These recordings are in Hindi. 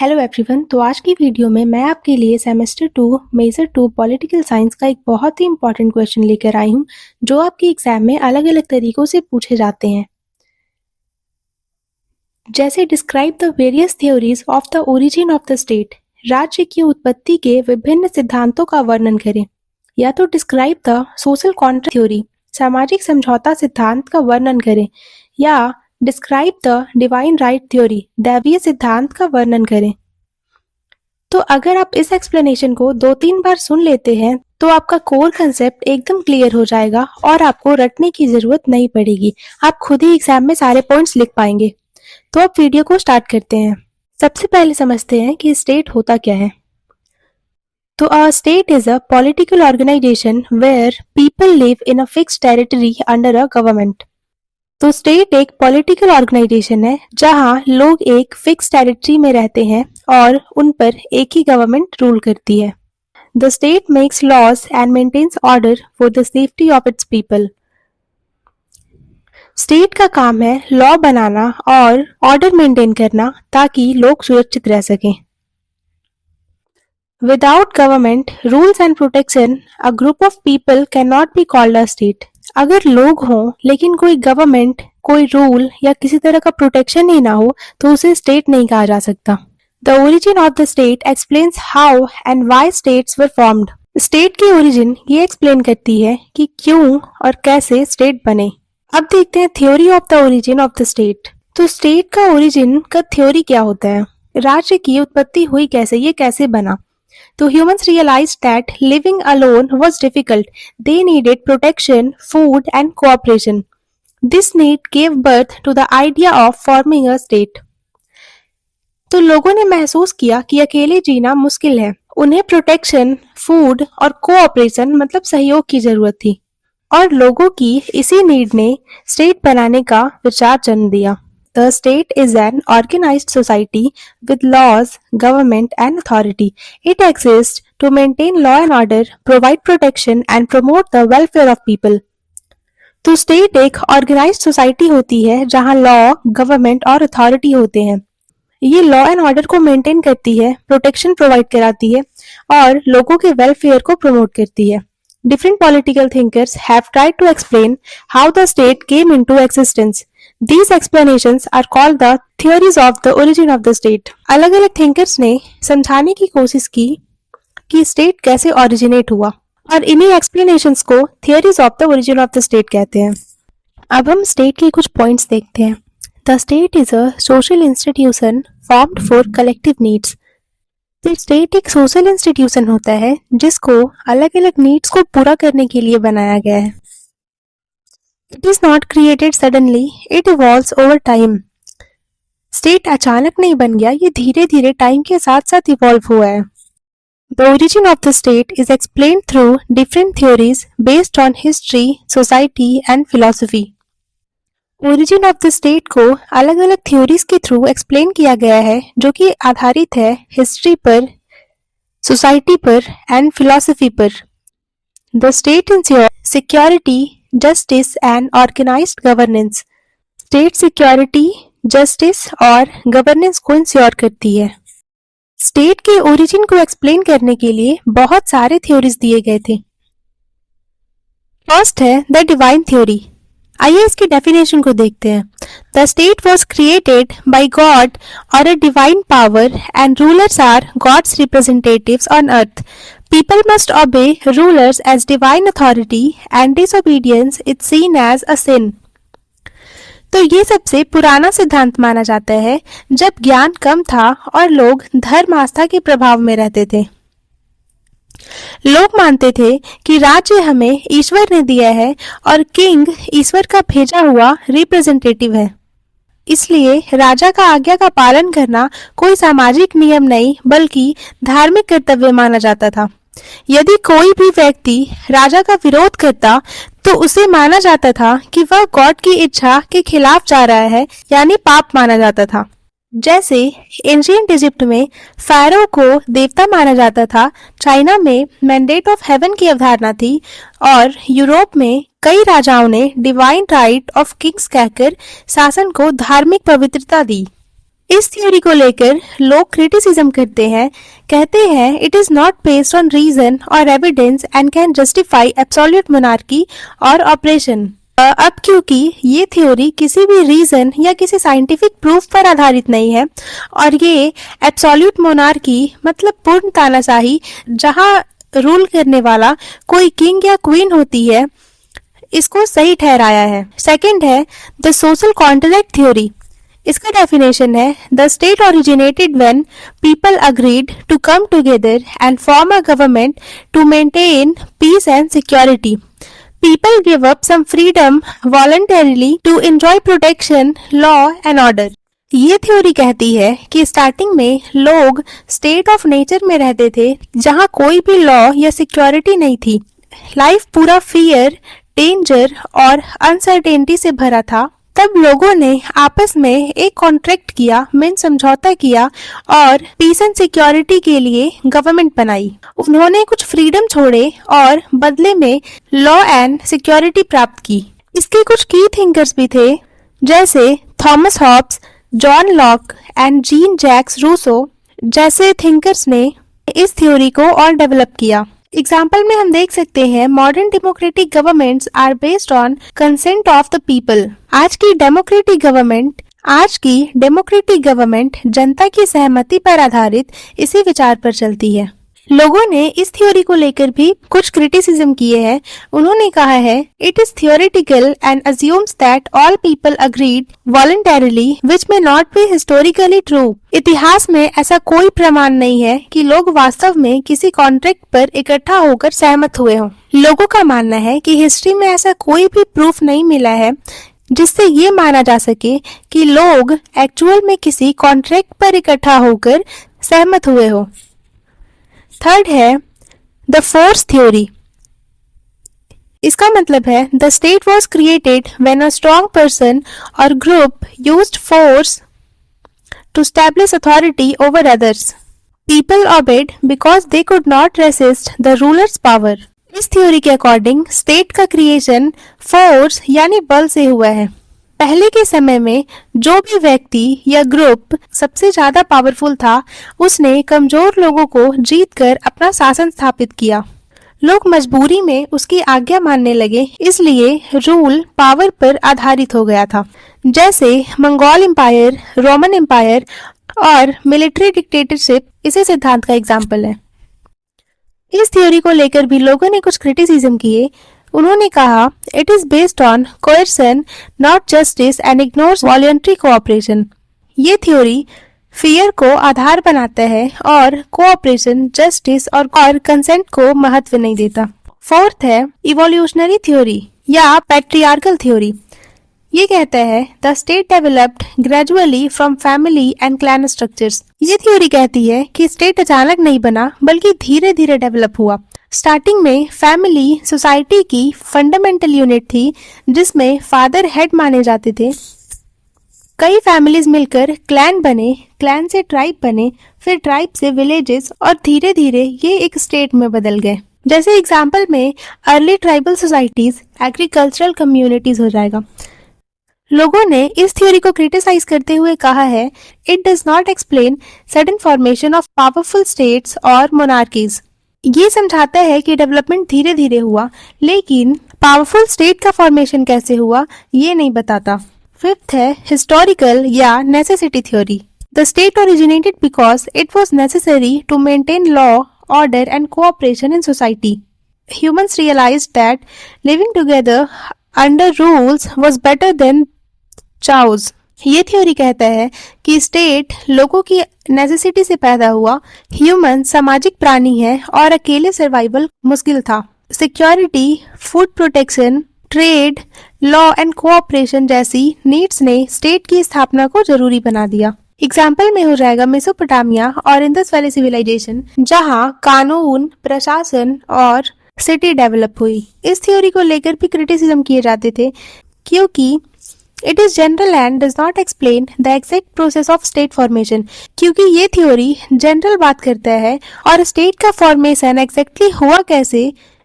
Hello everyone. तो आज की वीडियो में मैं आपके लिए सेमेस्टर 2 मेजर 2 पॉलिटिकल साइंस का एक बहुत ही इंपॉर्टेंट क्वेश्चन लेकर आई हूँ जो आपके एग्जाम में अलग अलग तरीकों से पूछे जाते हैं। जैसे describe the various theories of the origin of the state, राज्य की उत्पत्ति के विभिन्न सिद्धांतों का वर्णन करें, या तो describe the social contract theory, सामाजिक समझौता सिद्धांत का वर्णन करें, या describe the divine right theory, दैवीय सिद्धांत का वर्णन करें। तो अगर आप इस एक्सप्लेनेशन को 2-3 बार सुन लेते हैं तो आपका कोर कंसेप्ट एकदम क्लियर हो जाएगा और आपको रटने की जरूरत नहीं पड़ेगी। आप खुद ही एग्जाम में सारे पॉइंट्स लिख पाएंगे। तो अब वीडियो को स्टार्ट करते हैं। सबसे पहले समझते हैं कि स्टेट होता क्या है। तो a state is a political organisation where people live in a fixed territory under a government. तो स्टेट एक पॉलिटिकल ऑर्गेनाइजेशन है जहां लोग एक फिक्स टेरिटरी में रहते हैं और उन पर एक ही गवर्नमेंट रूल करती है। The state makes laws and maintains order for the safety of its people. State का काम है लॉ बनाना और ऑर्डर मेंटेन करना ताकि लोग सुरक्षित रह सकें। Without government rules and protection a group of people can not be called a state. अगर लोग हों लेकिन कोई गवर्नमेंट, कोई रूल या किसी तरह का प्रोटेक्शन ही ना हो तो उसे स्टेट नहीं कहा जा सकता। The origin of the state explains how and why states were formed. State की ओरिजिन ये एक्सप्लेन करती है कि क्यों और कैसे स्टेट बने। अब देखते हैं theory of the origin of the state. तो स्टेट का ओरिजिन का थ्योरी क्या होता है, राज्य की उत्पत्ति हुई कैसे, ये कैसे बना। तो humans realized that living alone was difficult. They needed protection, food, and cooperation. This need gave birth to the idea of forming a state. तो लोगों ने महसूस किया कि अकेले जीना मुश्किल है। उन्हें प्रोटेक्शन, फूड और कोऑपरेशन मतलब सहयोग की जरूरत थी, और लोगों की इसी नीड ने स्टेट बनाने का विचार जन्म दिया। The state is an organized society with laws, government, and authority. It exists to maintain law and order, provide protection, and promote the welfare of people. तो स्टेट एक ऑर्गेनाइज्ड सोसाइटी होती है जहां लॉ, गवर्नमेंट और अथॉरिटी होते हैं। ये लॉ एंड ऑर्डर को मेंटेन करती है, प्रोटेक्शन प्रोवाइड कराती है और लोगों के वेलफेयर को प्रमोट करती है। Different political thinkers have tried to explain how the state came into existence. These explanations are called the theories of the origin of the state. अलग अलग thinkers ने समझाने की कोशिश की कि स्टेट कैसे ओरिजिनेट हुआ, और इन्हीं explanations को theories of the origin of the state कहते हैं। अब हम स्टेट के कुछ पॉइंट्स देखते हैं। The state is a social institution formed for collective needs. तो स्टेट एक सोशल इंस्टीट्यूशन होता है जिसको अलग अलग नीड्स को पूरा करने के लिए बनाया गया है। It is not created suddenly, it evolves over time. State अचानक नहीं बन गया, ये धीरे धीरे टाइम के साथ साथ इवॉल्व हुआ है। The origin of the state is explained through different theories based on history, society and philosophy. Origin of the state को अलग अलग थ्योरीज के थ्रू एक्सप्लेन किया गया है जो कि आधारित है हिस्ट्री पर, सोसाइटी पर एंड फिलोसफी पर। The state ensure security, justice and organised governance. State security, justice और गवर्नेंस को इंश्योर करती है। स्टेट के ओरिजिन को एक्सप्लेन करने के लिए बहुत सारे थ्योरीज दिए गए थे। फर्स्ट है द डिवाइन थ्योरी। आइए इसकी डेफिनेशन को देखते हैं। The state was created by God और a divine power and rulers are God's representatives on earth. People must obey rulers as divine authority and disobedience is seen as a sin. तो ये सबसे पुराना सिद्धांत माना जाता है जब ज्ञान कम था और लोग धर्म आस्था के प्रभाव में रहते थे। लोग मानते थे कि राज्य हमें ईश्वर ने दिया है और किंग ईश्वर का भेजा हुआ रिप्रेजेंटेटिव है, इसलिए राजा का आज्ञा का पालन करना कोई सामाजिक नियम नहीं बल्कि धार्मिक कर्तव्य माना जाता था। यदि कोई भी व्यक्ति राजा का विरोध करता तो उसे माना जाता था कि वह गॉड की इच्छा के खिलाफ जा रहा है, यानी पाप माना जाता था। जैसे एंशिएंट इजिप्ट में फायरो को देवता माना जाता था, चाइना में मैंडेट ऑफ हेवन की अवधारणा थी और यूरोप में कई राजाओं ने डिवाइन राइट ऑफ किंग्स कहकर शासन को धार्मिक पवित्रता दी। इस थ्योरी को लेकर लोग क्रिटिसिज्म करते हैं, कहते हैं it is not based on reason और evidence and can justify absolute monarchy और ऑपरेशन। अब क्योंकि ये थ्योरी किसी भी रीजन या किसी साइंटिफिक प्रूफ पर आधारित नहीं है और ये एब्सोल्यूट मोनार्की मतलब पूर्ण तानाशाही जहां रूल करने वाला कोई किंग या क्वीन होती है, इसको सही ठहराया है। सेकंड है द सोशल कॉन्ट्रैक्ट थ्योरी। इसका डेफिनेशन है the state originated when people agreed to come together and form a government to maintain peace and security. People give up some freedom voluntarily to enjoy protection, law and order. ये थ्योरी कहती है कि स्टार्टिंग में लोग स्टेट ऑफ नेचर में रहते थे जहां कोई भी लॉ या सिक्योरिटी नहीं थी। लाइफ पूरा फियर, डेंजर और अनसर्टेनिटी से भरा था। तब लोगों ने आपस में एक कॉन्ट्रैक्ट किया, मीन समझौता किया और पीस एंड सिक्योरिटी के लिए गवर्नमेंट बनाई। उन्होंने कुछ फ्रीडम छोड़े और बदले में लॉ एंड सिक्योरिटी प्राप्त की। इसके कुछ की थिंकर्स भी थे जैसे Thomas Hobbes, John Locke and Jean Jacques Rousseau जैसे थिंकर्स ने इस थ्योरी को और डेवलप किया। एग्जाम्पल में हम देख सकते हैं modern democratic governments are based on consent of the people. आज की डेमोक्रेटिक गवर्नमेंट जनता की सहमति पर आधारित इसी विचार पर चलती है। लोगों ने इस थ्योरी को लेकर भी कुछ क्रिटिसिज्म किए हैं। उन्होंने कहा है it is theoretical and assumes that all people agreed voluntarily which may not be historically true. इतिहास में ऐसा कोई प्रमाण नहीं है कि लोग वास्तव में किसी कॉन्ट्रैक्ट पर इकट्ठा होकर सहमत हुए हों। लोगों का मानना है कि हिस्ट्री में ऐसा कोई भी प्रूफ नहीं मिला है जिससे ये माना जा सके कि लोग एक्चुअल में किसी कॉन्ट्रैक्ट पर इकट्ठा होकर सहमत हुए हो। थर्ड है द फोर्स थ्योरी। इसका मतलब है the state was created when a strong person और group used force to establish authority over others. People obeyed because they could not resist the ruler's power. इस थ्योरी के अकॉर्डिंग स्टेट का क्रिएशन फोर्स यानी बल से हुआ है। पहले के समय में जो भी व्यक्ति या ग्रुप सबसे ज्यादा पावरफुल था, उसने कमजोर लोगों को जीतकर अपना शासन स्थापित किया। लोग मजबूरी में उसकी आज्ञा मानने लगे, इसलिए रूल पावर पर आधारित हो गया था। जैसे मंगोल एम्पायर, रोमन एम्पायर और मिलिट्री डिक्टेटरशिप इसी सिद्धांत का एग्जाम्पल है। इस थ्योरी को लेकर भी लोगों ने कुछ क्रिटिसिज्म किए। उन्होंने कहा it is based on coercion not justice and ignores voluntary cooperation. ये थ्योरी फियर को आधार बनाता है और कोऑपरेशन, जस्टिस और कंसेंट को महत्व नहीं देता। फोर्थ है इवोल्यूशनरी थ्योरी या पैट्रियार्कल थ्योरी। ये कहता है the state developed gradually from family and clan structures. ये थ्योरी कहती है कि स्टेट अचानक नहीं बना बल्कि धीरे धीरे डेवलप हुआ। स्टार्टिंग में फैमिली सोसाइटी की फंडामेंटल यूनिट थी जिसमें फादर हेड माने जाते थे। कई फैमिलीज मिलकर क्लैन बने, क्लैन से ट्राइब बने, फिर ट्राइब से विलेजेस और धीरे धीरे ये एक स्टेट में बदल गए। जैसे एग्जाम्पल में early tribal societies agricultural communities हो जाएगा। लोगों ने इस थ्योरी को क्रिटिसाइज करते हुए कहा है it does not explain sudden formation of powerful states और मोनार्कीज। ये समझाता है कि डेवलपमेंट धीरे धीरे हुआ, लेकिन पावरफुल स्टेट का फॉर्मेशन कैसे हुआ ये नहीं बताता। फिफ्थ है हिस्टोरिकल या necessity theory. The state originated because it was necessary to maintain law, order and cooperation in society. Humans realized that living together under rules was better than chaos. ये थ्योरी कहता है कि स्टेट लोगों की नेसेसिटी से पैदा हुआ। ह्यूमन सामाजिक प्राणी है और अकेले सर्वाइवल मुश्किल था। Security, food protection, trade, law and cooperation जैसी नीड्स ने स्टेट की स्थापना को जरूरी बना दिया। एग्जाम्पल में हो जाएगा मेसोपोटामिया और इंडस वैली सिविलाइजेशन, जहां कानून, प्रशासन और सिटी डेवलप हुई। इस थ्योरी को लेकर भी क्रिटिसिज्म किए जाते थे क्योंकि it is general and does not explain the exact process of state formation. क्योंकि ये थ्योरी जनरल बात करता है और स्टेट का फॉर्मेशन एग्जैक्टली हुआ कैसे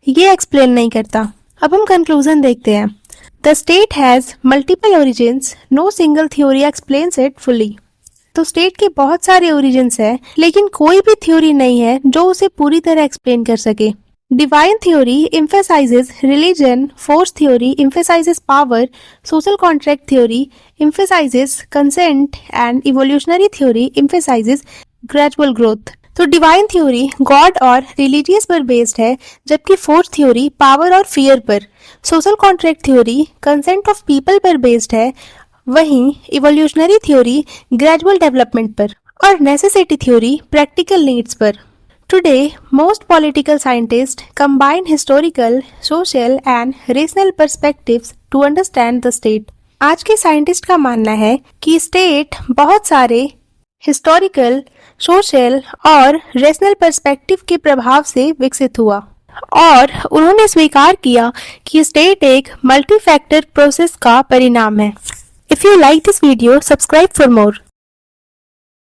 ये एक्सप्लेन नहीं करता। अब हम कंक्लूजन देखते हैं। The state has multiple origins, no single theory explains it fully. तो स्टेट के बहुत सारे ओरिजिन्स है, लेकिन कोई भी थ्योरी नहीं है जो उसे पूरी तरह एक्सप्लेन कर सके। Divine theory emphasizes religion, force theory emphasizes power, social contract theory emphasizes consent, and evolutionary theory emphasizes gradual growth। तो डिवाइन थ्योरी गॉड और रिलीजियस पर बेस्ड है, जबकि फोर्स थ्योरी पावर और फियर पर, social contract theory consent of people पर बेस्ड है, वहीं इवोल्यूशनरी थ्योरी ग्रेजुअल डेवलपमेंट पर, और नेसेसिटी थ्योरी प्रैक्टिकल नीड्स पर। Today, most political scientists combine historical, social and rational perspectives to understand the state। आज के साइंटिस्ट का मानना है कि स्टेट बहुत सारे हिस्टोरिकल, सोशल और रेशनल पर्सपेक्टिव के प्रभाव से विकसित हुआ, और उन्होंने स्वीकार किया कि स्टेट एक मल्टी फैक्टर प्रोसेस का परिणाम है। If you like this video, subscribe for more।